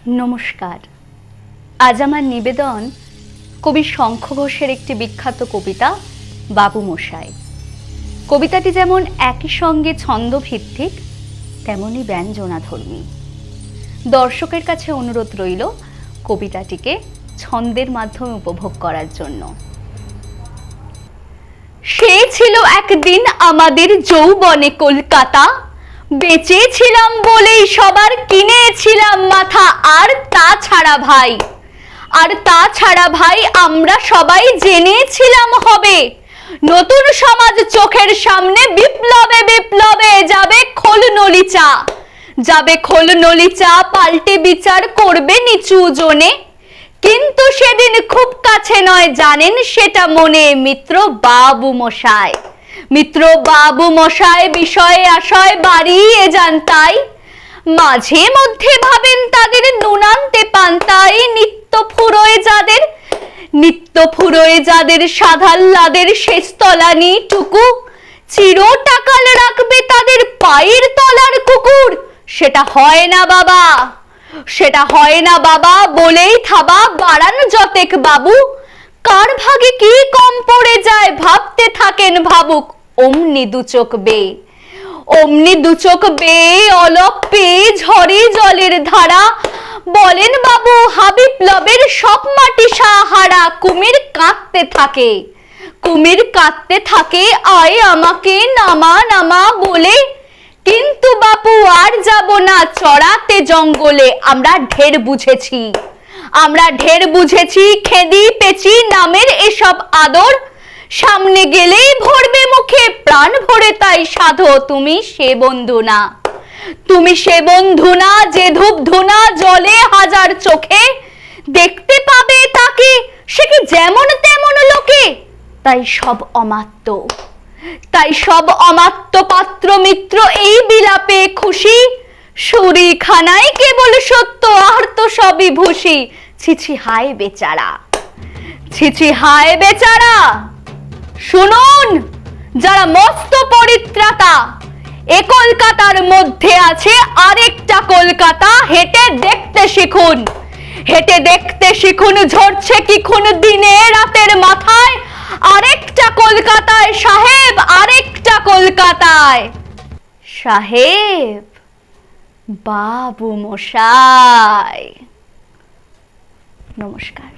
নমস্কার। আজ আমার নিবেদন কবি শঙ্খ ঘোষের একটি বিখ্যাত কবিতা বাবু মশাই। কবিতাটি যেমন একই সঙ্গে ছন্দভিত্তিক তেমনি ব্যঞ্জনাধর্মী। দর্শকের কাছে অনুরোধ রইল কবিতাটিকে ছন্দের মাধ্যমে উপভোগ করার জন্য। সে ছিল একদিন আমাদের যৌবনে কলকাতা, বেঁচেছিলাম বলেই সবার কিনেছিলাম মাথা। আর তাছাড়া ভাই আমরা সবাই জেনেছিলাম হবে নতুন সমাজ চোখের সামনে, বিপ্লবে বিপ্লবে যাবে খোলনলিচা, পাল্টে বিচার করবে নিচু জনে। কিন্তু সেদিন খুব কাছে নয়, জানেন সেটা মনে, মিত্র বাবু মশাই বিষয়ে আশয় বাড়িয়ে যান তাই। মাঝে মধ্যে ভাবেন তাদের নুনান্তে পান্তাই, নিত্য ফুরোয় যাদের সাধাল্লাদের শেষ তলানি টুকু, চিরটাকাল রাখবে তাদের পায়ের তলার কুকুর। সেটা হয় না বাবা বলেই থাবা, বাড়ান যতেক বাবু। কার ভাগে কি কম পড়ে যায় ভাবতে থাকেন ভাবুক। অমনি দুচোখ বেয়ে অলক পেয়ে ঝরে জলের ধারা, বলেন বাবু হাবিপ্লবের সব মাটি সাহারা। কুমির কাঁদতে থাকে আয় আমাকে নামা বলে। কিন্তু বাপু আর যাব না চড়াতে জঙ্গলে। আমরা ঢের বুঝেছি খেদি পেচি নামের এসব আদর, সামনে গেলেই ভরবে মুখে প্রাণ ভরে তাই সাধো। তুমি সে বন্ধু না যে ধূপ ধুনা জলে হাজার চোখে, দেখতে পাবে তাকে সে কি যেমন তেমন লোকে। তাই সব অমাত্য পাত্র মিত্র এই বিলাপে খুশি, সুরিখানাই কেবল সত্য আর তো সবই ভূষি। ছিছি হায় বেচারা শুনুন যারা মস্ত পরিত্রাতা, এ কলকাতার মধ্যে আছে আরেকটা কলকাতা। হেঁটে দেখতে শিখুন ঝরছে কি খুন দিনে রাতের মাথায়। আরেকটা কলকাতায় সাহেব বাবু মশাই। নমস্কার।